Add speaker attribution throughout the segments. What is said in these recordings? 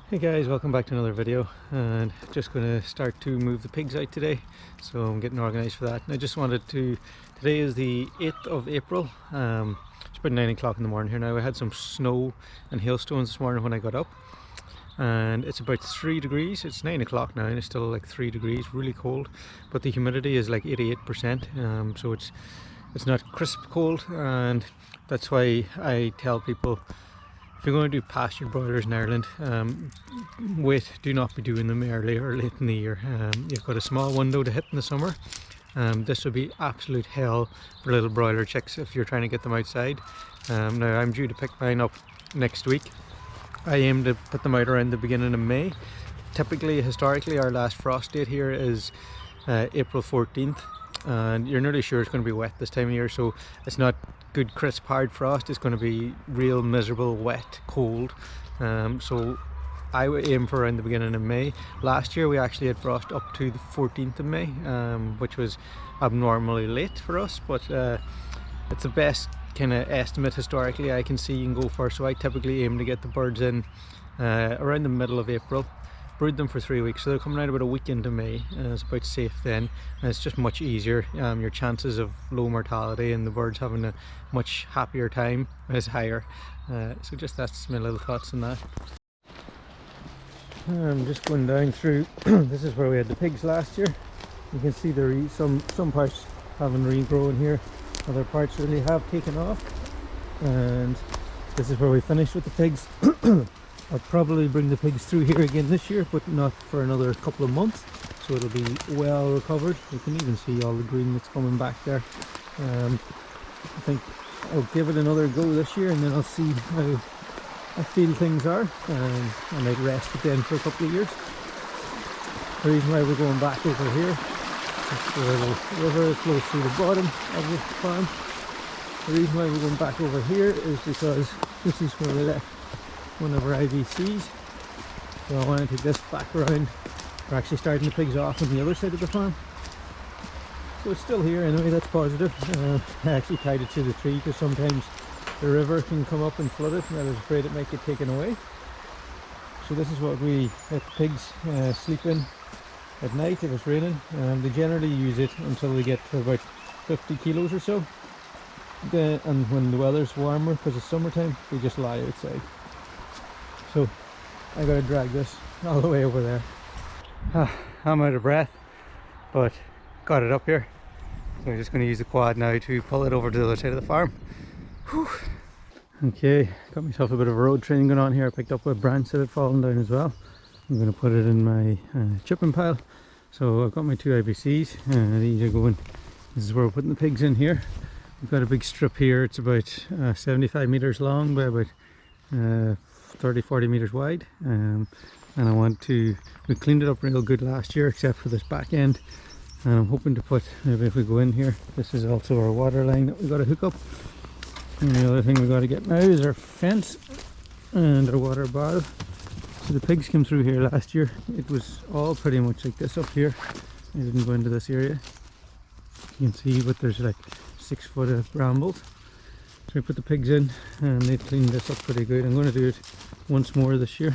Speaker 1: Hey guys, welcome back to another video, and just going to start to move the pigs out today, so I'm getting organized for that. And I just wanted to, today is the 8th of April, it's about 9 o'clock in the morning here now. I had some snow and hailstones this morning when I got up, and it's about 3 degrees. It's 9 o'clock now and it's still like 3 degrees, really cold, but the humidity is like 88%, so it's not crisp cold. And that's why I tell people, if you're going to do pasture broilers in Ireland, do not be doing them early or late in the year. You've got a small window to hit in the summer. This would be absolute hell for little broiler chicks if you're trying to get them outside. Now I'm due to pick mine up next week. I aim to put them out around the beginning of May. Typically, historically, our last frost date here is April 14th, and you're nearly sure it's going to be wet this time of year, so it's not good crisp hard frost. It's going to be real miserable, wet, cold. So I would aim for around the beginning of May. Last year we actually had frost up to the 14th of May, which was abnormally late for us, but it's the best kind of estimate historically I can see you can go for. So I typically aim to get the birds in around the middle of April, brood them for 3 weeks, so they're coming out about a week into May, and it's about safe then, and it's just much easier. Your chances of low mortality and the birds having a much happier time is higher. So just that's my little thoughts on that. I'm just going down through this is where we had the pigs last year. You can see some parts haven't regrown here, other parts really have taken off, and this is where we finished with the pigs. I'll probably bring the pigs through here again this year, but not for another couple of months, so it'll be well recovered. You can even see all the green that's coming back there. I think I'll give it another go this year, and then I'll see how I feel things are, and I might rest it then for a couple of years. The reason why we're going back over here is the little river flows through the bottom of the farm. The reason why we're going back over here is because this is where we left one of our IVCs, so I want to take this back around. We're actually starting the pigs off on the other side of the farm, so it's still here anyway. That's positive. I actually tied it to the tree because sometimes the river can come up and flood it, and I was afraid it might get taken away. So this is what we let the pigs sleep in at night if it's raining. They generally use it until they get to about 50 kilos or so, and when the weather's warmer because it's summertime, they just lie outside. So I gotta drag this all the way over there. I'm out of breath, but got it up here, so I'm just going to use the quad now to pull it over to the other side of the farm. Whew. Okay, got myself a bit of a road training going on here. I picked up a branch that had fallen down as well. I'm going to put it in my chipping pile. So I've got my two IBCs, and these are going, this is where we're putting the pigs in here. We've got a big strip here. It's about 75 meters long by about 30-40 meters wide, and we cleaned it up real good last year except for this back end, and I'm hoping to put, maybe if we go in here, this is also our water line that we got to hook up, and the other thing we got to get now is our fence and our water bottle. So the pigs came through here last year. It was all pretty much like this up here. I didn't go into this area, you can see, but there's like 6 foot of brambles. So we put the pigs in, and they cleaned this up pretty good. I'm going to do it once more this year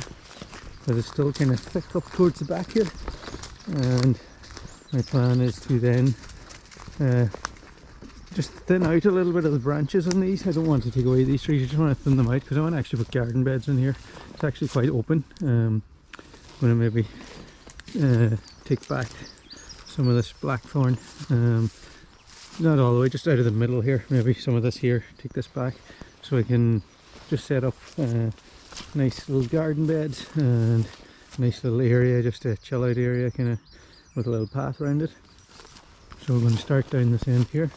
Speaker 1: because it's still kind of thick up towards the back here, and my plan is to then just thin out a little bit of the branches on these. I don't want to take away these trees, I just want to thin them out because I want to actually put garden beds in here. It's actually quite open. I'm going to maybe take back some of this blackthorn, not all the way, just out of the middle here, maybe some of this here, take this back, so I can just set up nice little garden beds and nice little area, just a chill out area kind of with a little path around it. So we're going to start down this end here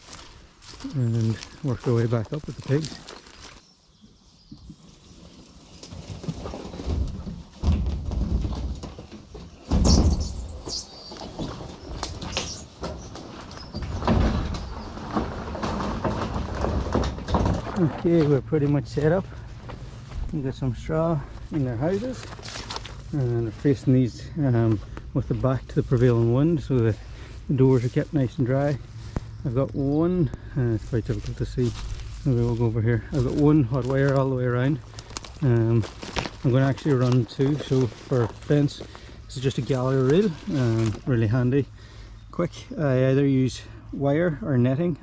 Speaker 1: and work our way back up with the pigs. Okay, we're pretty much set up. We've got some straw in their houses, and they're facing these with the back to the prevailing wind so that the doors are kept nice and dry. I've got one, it's quite difficult to see, maybe we'll go over here. I've got one hot wire all the way around. I'm going to actually run two. So for fence, this is just a gallery reel, really handy, quick. I either use wire or netting.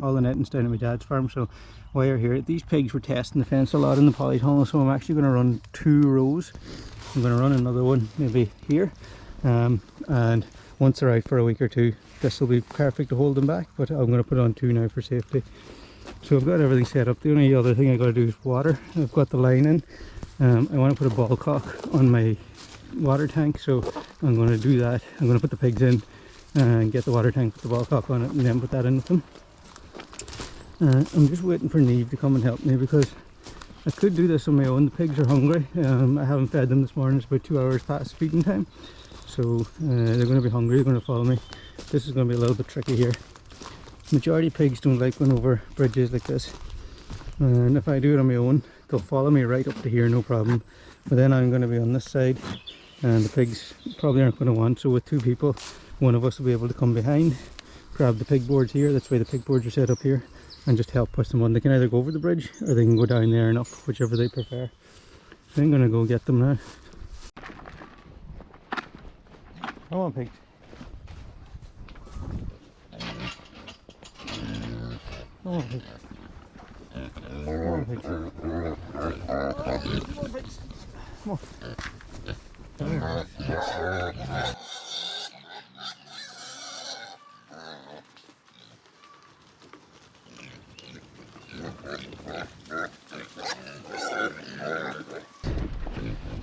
Speaker 1: All the netting's down at my dad's farm, so wire here. These pigs were testing the fence a lot in the polytunnel, so I'm actually going to run 2 rows. I'm going to run another one maybe here, and once they're out for a week or two, this will be perfect to hold them back, but I'm going to put on 2 now for safety. So I've got everything set up. The only other thing I got to do is water. I've got the line in. I want to put a ball cock on my water tank, so I'm going to do that. I'm going to put the pigs in and get the water tank with the ball cock on it, and then put that in with them. I'm just waiting for Neve to come and help me, because I could do this on my own. The pigs are hungry. I haven't fed them this morning. It's about 2 hours past feeding time, so they're going to be hungry. They're going to follow me. This is going to be a little bit tricky here. Majority of pigs don't like going over bridges like this, and if I do it on my own, they'll follow me right up to here, no problem. But then I'm going to be on this side, and the pigs probably aren't going to want. So with 2 people, one of us will be able to come behind, grab the pig boards here. That's why the pig boards are set up here, and just help push them on. They can either go over the bridge or they can go down there and up, whichever they prefer. So I'm going to go get them now. Come on, pigs. Come on, pigs. Come on, pigs. Come on, pigs. Come on.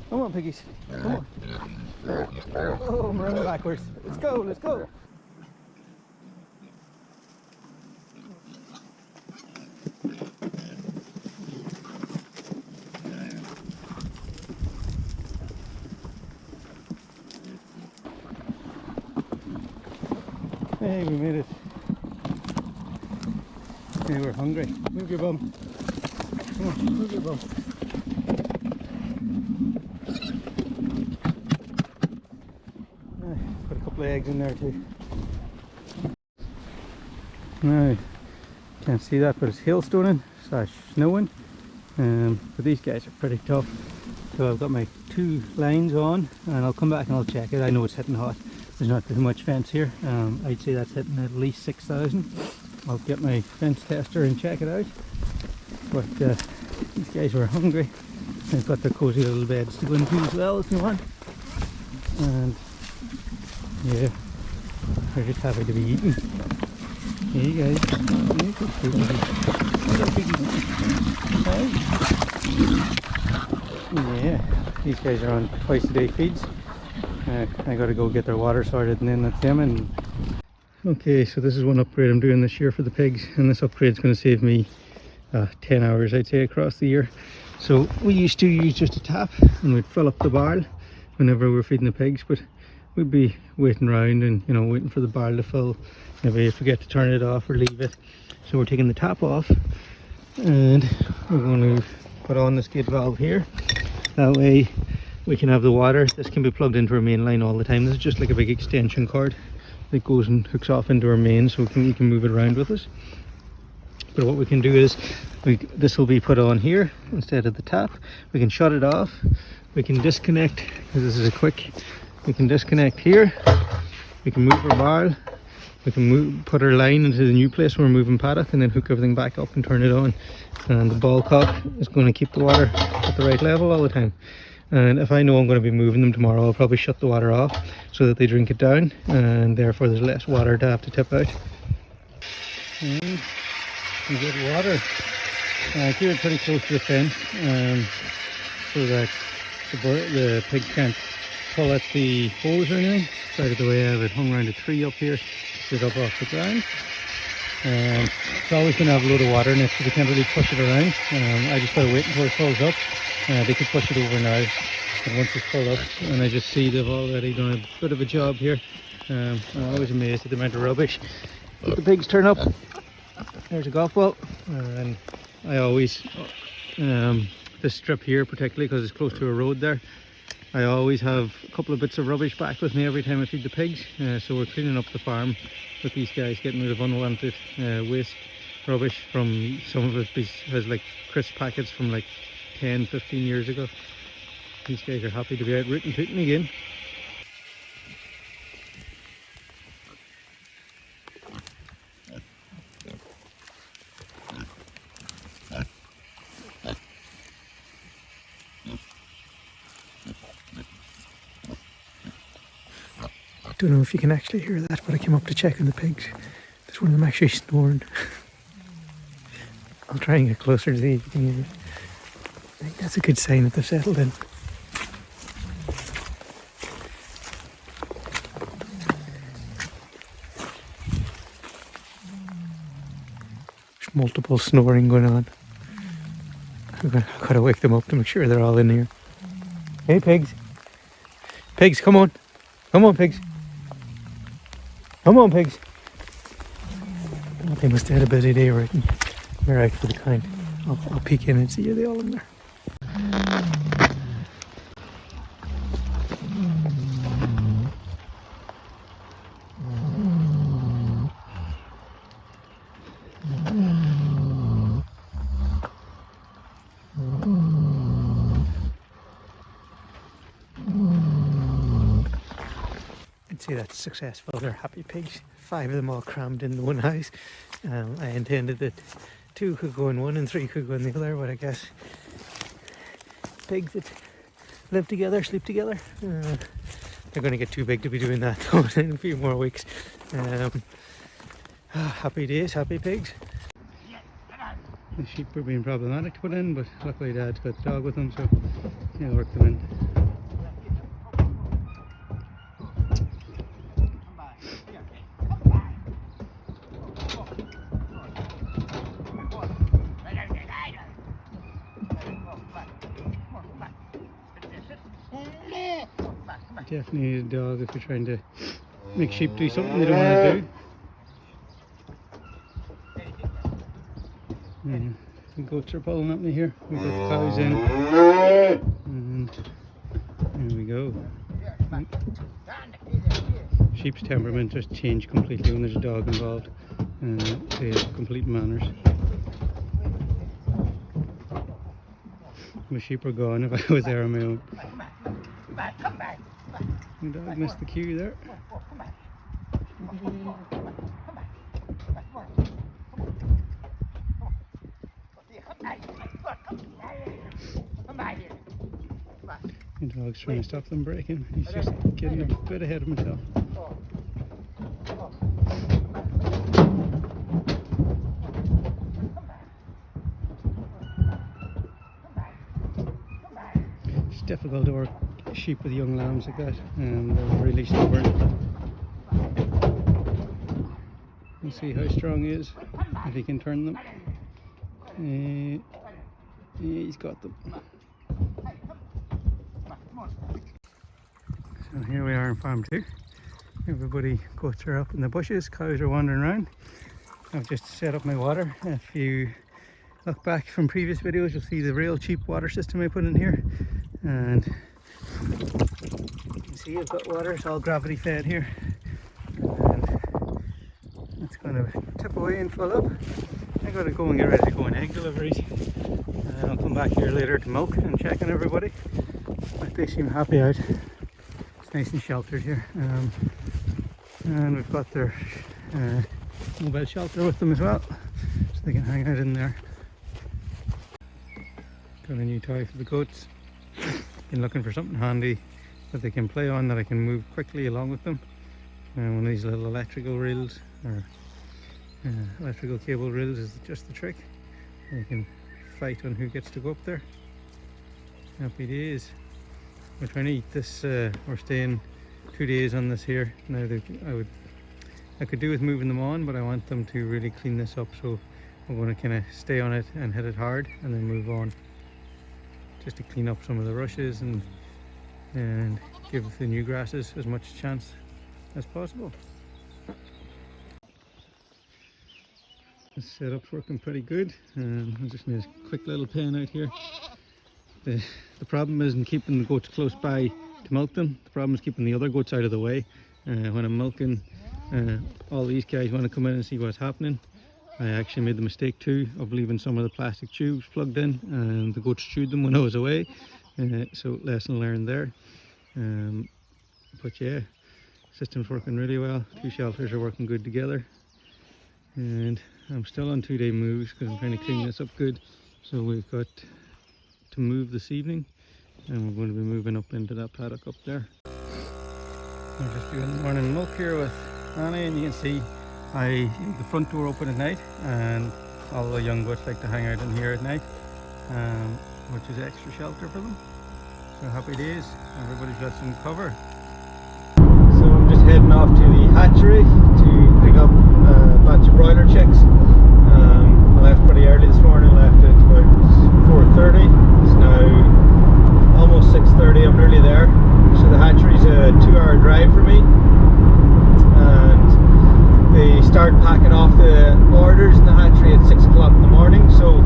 Speaker 1: Come on, piggies. Come on. Oh, I'm running backwards. Let's go, let's go. Hey, we made it. Hey, we're hungry. Move your bum. Come on, move your bum. Put a couple of eggs in there too. Now, can't see that, but it's hailstoning / snowing. But these guys are pretty tough. So I've got my 2 lines on, and I'll come back and I'll check it. I know it's hitting hot. There's not too much fence here. I'd say that's hitting at least 6,000. I'll get my fence tester and check it out. But these guys were hungry. They've got their cozy little beds to go into as well if you want. And yeah, they're just happy to be eaten. Hey guys. Yeah, these guys are on twice a day feeds. I gotta go get their water sorted, and then that's them. And okay, so this is one upgrade I'm doing this year for the pigs, and this upgrade is going to save me 10 hours, I'd say, across the year. So we used to use just a tap, and we'd fill up the barrel whenever we were feeding the pigs, but we'd be waiting around and, you know, waiting for the barrel to fill. Maybe you forget to turn it off or leave it. So we're taking the tap off, and we're going to put on this gate valve here. That way we can have the water. This can be plugged into our main line all the time. This is just like a big extension cord that goes and hooks off into our main, so we can move it around with us. But what we can do is, this will be put on here instead of the tap. We can shut it off. We can disconnect, because this is a quick. We can disconnect here. We can move our barrel. We can put our line into the new place where we're moving paddock, and then hook everything back up and turn it on. And the ball cock is going to keep the water at the right level all the time. And if I know I'm going to be moving them tomorrow, I'll probably shut the water off so that they drink it down, and therefore there's less water to have to tip out. And we get water here pretty close to the fence, so that the pigs can't pull at the hose or anything. It's out of the way. I have it hung around a tree up here, sit up off the ground. It's always going to have a load of water in it, so they can't really push it around. I just got to wait until it fills up. They could push it over now, but once it's full up, and I just see they've already done a bit of a job here. I'm always amazed at the amount of rubbish the pigs turn up. There's a golf ball, and I always, this strip here particularly because it's close to a road there, I always have a couple of bits of rubbish back with me every time I feed the pigs. So we're cleaning up the farm with these guys, getting rid of unwanted waste rubbish. From some of it has like crisp packets from like 10-15 years ago, These guys are happy to be out rooting tooting again. Don't know if you can actually hear that, but I came up to check on the pigs. There's one of them actually snoring. I'll try and get closer to see if you can hear it. I think that's a good sign that they've settled in. There's multiple snoring going on. I've got to wake them up to make sure they're all in here. Hey pigs! Pigs, come on! Come on pigs! Come on pigs! Oh, they must have had a busy day rooting. They're out for the count. I'll peek in and see are they all in there. See, that's successful. They're happy pigs. 5 of them all crammed in one house. I intended that 2 could go in one and 3 could go in the other, but I guess pigs that live together, sleep together, they're going to get too big to be doing that though in a few more weeks. Happy days, happy pigs. The sheep were being problematic to put in, but luckily Dad's got the dog with him, so he'll work them in. Definitely need a dog if you're trying to make sheep do something they don't want to do. The goats are pulling up me here. We've got the cows in. And there we go. Sheep's temperament just changed completely when there's a dog involved. They have complete manners. My sheep are gone if I was there on my own. The dog missed the cue there. The dog's trying to stop them breaking. He's just getting a bit ahead of himself. It's difficult to work sheep with young lambs like that, and they're really stubborn. We'll see how strong he is, if he can turn them. Yeah, he's got them. So here we are in farm 2. Everybody, goats are up in the bushes, cows are wandering around. I've just set up my water. If you look back from previous videos, you'll see the real cheap water system I put in here. And you can see I've got water, it's all gravity fed here. And it's going to tip away and fill up. I got to go and get ready to go on egg deliveries. I'll come back here later to milk and check on everybody. But they seem happy out. It's nice and sheltered here. And we've got their mobile shelter with them as well, so they can hang out in there. Got a new toy for the goats. Been looking for something handy that they can play on, that I can move quickly along with them. One of these little electrical reels, or electrical cable reels, is just the trick. They can fight on who gets to go up there. Happy days. We're trying to eat this. We're staying 2 days on this here. Now I could do with moving them on, but I want them to really clean this up, so I'm going to kind of stay on it and hit it hard and then move on, just to clean up some of the rushes and give the new grasses as much chance as possible. The setup's working pretty good. I just need a quick little pen out here. The problem isn't keeping the goats close by to milk them. The problem is keeping the other goats out of the way. When I'm milking, all these guys want to come in and see what's happening. I actually made the mistake too of leaving some of the plastic tubes plugged in, and the goats chewed them when I was away. So lesson learned there. But yeah, system's working really well. 2 shelters are working good together, and I'm still on 2-day moves because I'm trying to clean this up good. So we've got to move this evening, and we're going to be moving up into that paddock up there. I'm just doing the morning milk here with Annie, and you can see I leave the front door open at night, and all the young goats like to hang out in here at night, which is extra shelter for them. So happy days, everybody's got some cover. So I'm just heading off to the hatchery to pick up a batch of broiler chicks. I left pretty early this morning, left at about 4:30. It's now almost 6:30, I'm nearly there. So the hatchery's a 2-hour drive for me. And they start packing off the orders in the hatchery at 6 o'clock in the morning. So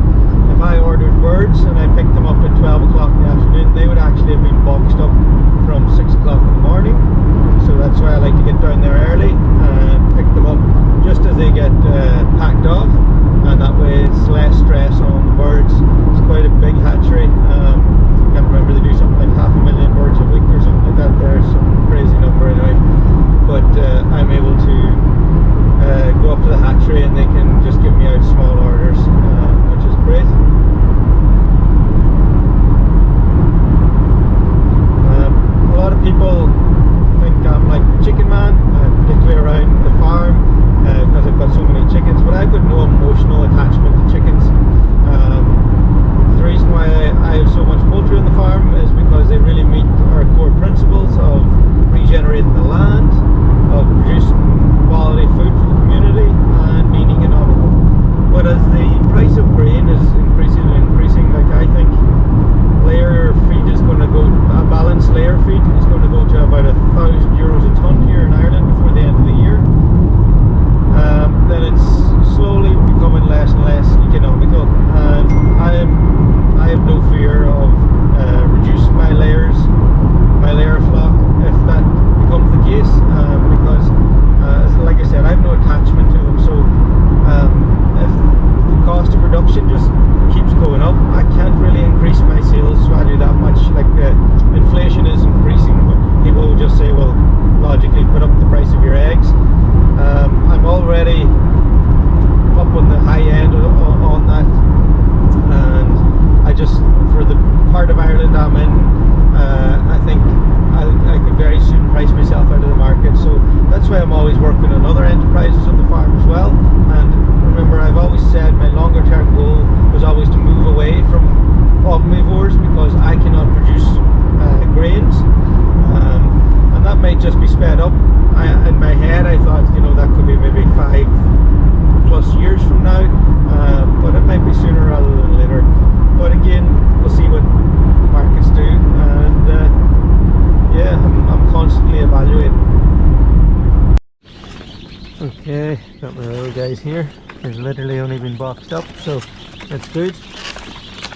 Speaker 1: if I ordered birds and I picked them up at 12 o'clock in the afternoon, they would actually have been boxed up from 6 o'clock in the morning. So that's why I like to get down there early and pick them up just as they get packed off, and that way it's less stress on the birds. It's quite a big hatchery. I can't remember, they do something like 500,000 birds a week or something like that there, some crazy number anyway. But I'm able to go up to the hatchery and they can just give me out small orders, which is great. A lot of people think I'm like the chicken man, particularly around the farm, because I've got so many chickens, but I've got no emotional attachment to chickens. The reason why I have so much poultry on the farm is because they really meet our core principles of regenerating the land, of producing quality food for the community, and being economical. But as the price of grain is increasing, like I think layer feed is going to go, a balanced layer feed is going to go to about €1,000 a tonne here in Ireland before the end of the year. Then it's slowly becoming less and less economical, and I have no fear of reducing my layer flock if that becomes the case, because like I said, I have no attachment to them. So if the cost of production just keeps going up, I can't really increase my sales value that much. Like inflation is increasing, but people will just say, well, logically put up the price of your eggs. I'm already up on the high end on that, and I just, for the part of Ireland I'm in, I think I could very soon price myself out of the market. So that's why I'm always working on other enterprises on the farm as well. And remember, I've always said my longer term goal was always to move away from omnivores, because I cannot produce grains, and that might just be sped up. In my head I thought, that could be maybe 5+ years from now, but it might be sooner rather than later. But again, we'll see what markets do, and yeah, I'm constantly evaluating. Okay, got my little guys here. They've literally only been boxed up, so that's good.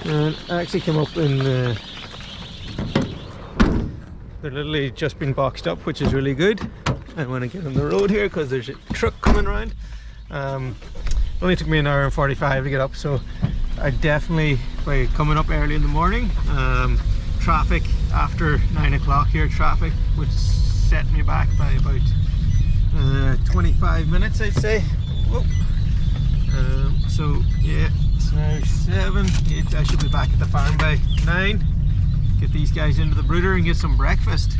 Speaker 1: And I actually came up in they're literally just been boxed up, which is really good. I want to get on the road here because there's a truck coming around. It only took me 1 hour and 45 to get up, so I definitely, by coming up early in the morning, traffic after 9 o'clock here, traffic would set me back by about 25 minutes, I'd say. Whoa. So yeah, it's now 7, 8, I should be back at the farm by 9. Get these guys into the brooder and get some breakfast.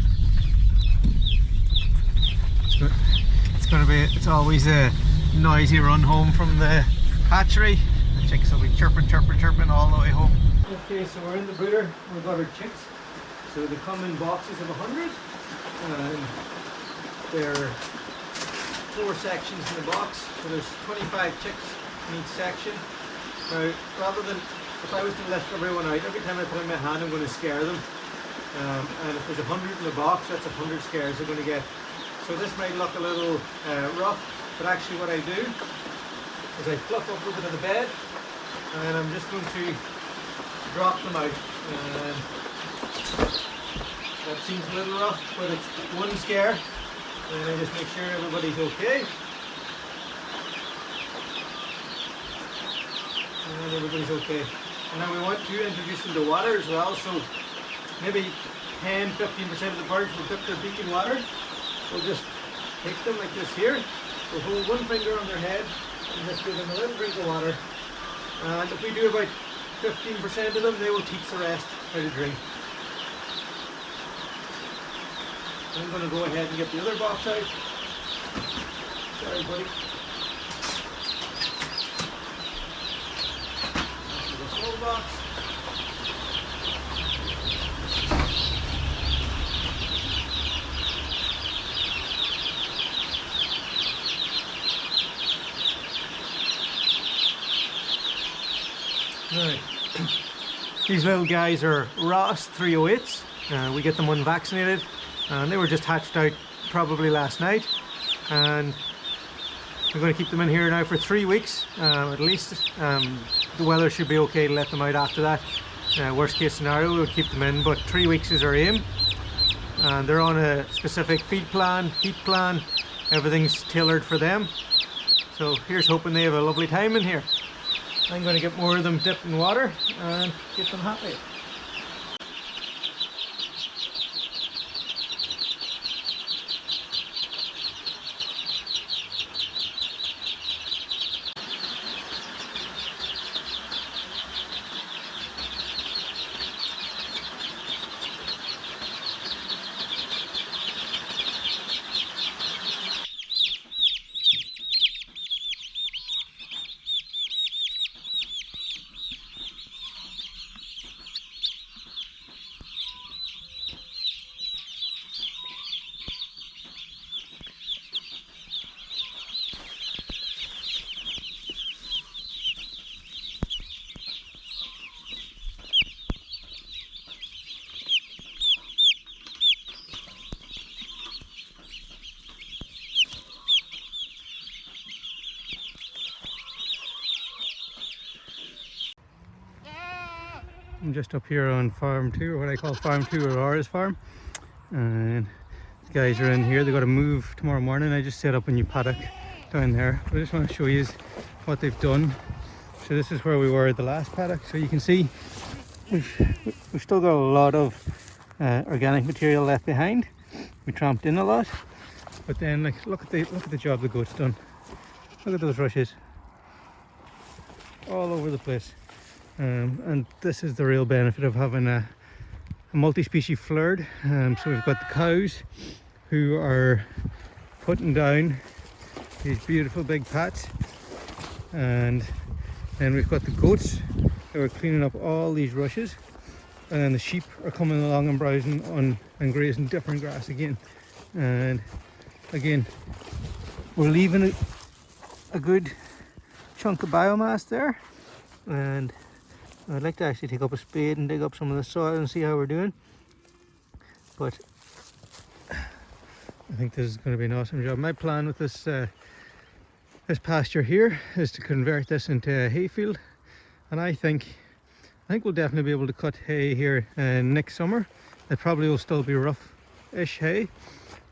Speaker 1: It's always a noisy run home from the hatchery. The chicks will be chirping all the way home. Okay, so we're in the brooder. We've got our chicks. So they come in boxes of 100. There are 4 sections in the box. So there's 25 chicks in each section. Now, rather than, if I was to lift everyone out, every time I put in my hand I'm going to scare them. And if there's 100 in the box, that's 100 scares they're going to get. So this might look a little rough, but actually what I do is I fluff up over to the bed, and I'm just going to drop them out. That seems a little rough, but it's one scare, and I just make sure everybody's okay. And everybody's okay. And now we want to introduce them to water as well, so maybe 10-15% of the birds will dip their beak in water. We'll just take them like this here. We'll hold one finger on their head and just give them a little drink of water. And if we do about 15% of them, they will teach the rest how to drink. I'm going to go ahead and get the other box out. Sorry, buddy. This is the small box. Right. These little guys are Ross 308s. We get them unvaccinated, and they were just hatched out probably last night. And we're going to keep them in here now for 3 weeks at least. The weather should be okay to let them out after that. Worst case scenario, we would keep them in, but 3 weeks is our aim. And they're on a specific feed plan, heat plan. Everything's tailored for them. So here's hoping they have a lovely time in here. I'm going to get more of them dipped in water and get them happy. I'm just up here on farm 2, or what I call farm 2, or Laura's farm, and the guys are in here. They got to move tomorrow morning. I just set up a new paddock down there. I just want to show you what they've done. So this is where we were at the last paddock. So you can see we've still got a lot of organic material left behind. We tramped in a lot, but then like look at the job the goat's done. Look at those rushes all over the place. And this is the real benefit of having a multi-species flood. So we've got the cows who are putting down these beautiful big pats, and then we've got the goats who are cleaning up all these rushes, and then the sheep are coming along and browsing on and grazing different grass again. And again, we're leaving a good chunk of biomass there, and I'd like to actually take up a spade and dig up some of the soil and see how we're doing. But I think this is going to be an awesome job. My plan with this pasture here is to convert this into a hayfield, and I think we'll definitely be able to cut hay here next summer. It probably will still be rough-ish hay,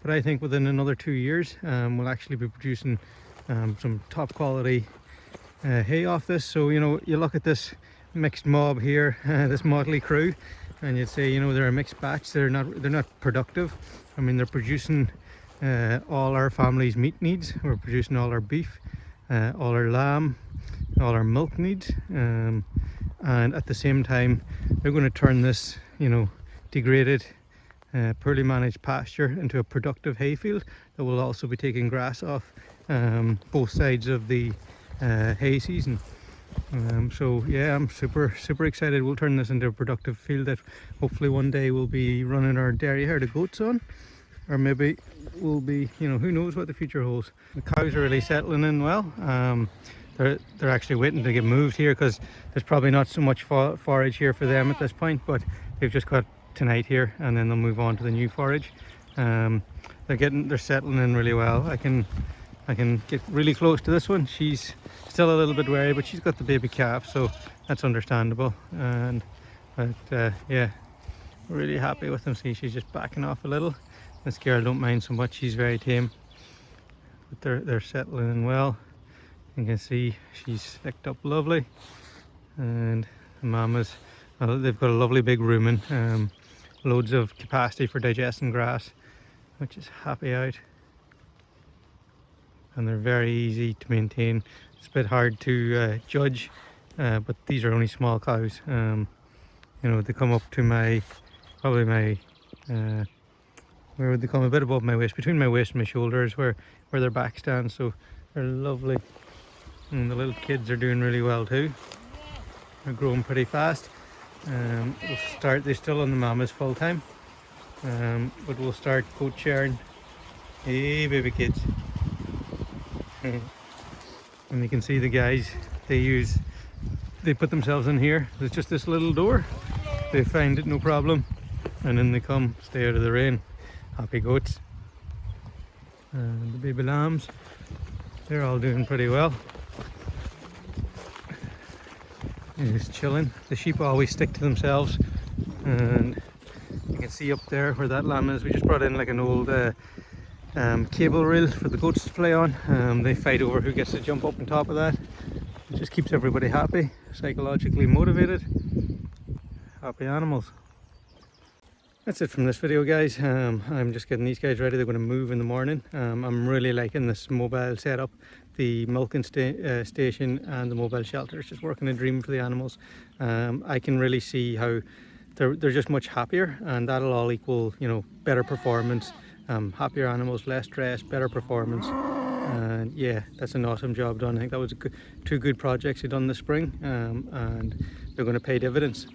Speaker 1: but I think within another 2 years we'll actually be producing some top quality hay off this. So you know, you look at this mixed mob here, this motley crew, and you'd say, you know, they're a mixed batch. They're not productive. I mean, they're producing all our family's meat needs. We're producing all our beef, all our lamb, all our milk needs, and at the same time they're going to turn this, you know, degraded poorly managed pasture into a productive hayfield that will also be taking grass off both sides of the hay season. So yeah, I'm super excited. We'll turn this into a productive field that hopefully one day we'll be running our dairy herd of goats on, or maybe we'll be, you know, who knows what the future holds. The cows are really settling in well. They're actually waiting to get moved here because there's probably not so much forage here for them at this point, but they've just got tonight here and then they'll move on to the new forage. They're settling in really well. I can get really close to this one. She's still a little bit wary, but she's got the baby calf, so that's understandable. But yeah, really happy with them. See, she's just backing off a little. This girl don't mind so much. She's very tame, but they're settling in well. You can see she's licked up lovely, and the mama's, well, they've got a lovely big rumen. loads of capacity for digesting grass, which is happy out. And they're very easy to maintain. It's a bit hard to judge, but these are only small cows. You know, they come up to probably my, where would they come? A bit above my waist, between my waist and my shoulders, where their back stands. So they're lovely, and the little kids are doing really well too. They're growing pretty fast. They're still on the mamas full time, but we'll start goat sharing. Hey baby kids. And you can see the guys, they put themselves in here. There's just this little door. They find it no problem, and then they come, stay out of the rain. Happy goats. And the baby lambs, they're all doing pretty well. They're just chilling. The sheep always stick to themselves, and you can see up there where that lamb is. We just brought in like an old cable reel for the goats to play on. They fight over who gets to jump up on top of that. It just keeps everybody happy, psychologically motivated. Happy animals. That's it from this video, guys. I'm just getting these guys ready. They're going to move in the morning. I'm really liking this mobile setup, the milking station and the mobile shelter. It's just working a dream for the animals. I can really see how they're just much happier, and that'll all equal, you know, better performance. Happier animals, less stress, better performance. And yeah, that's an awesome job done. I think that was two good projects you done this spring, and they're going to pay dividends.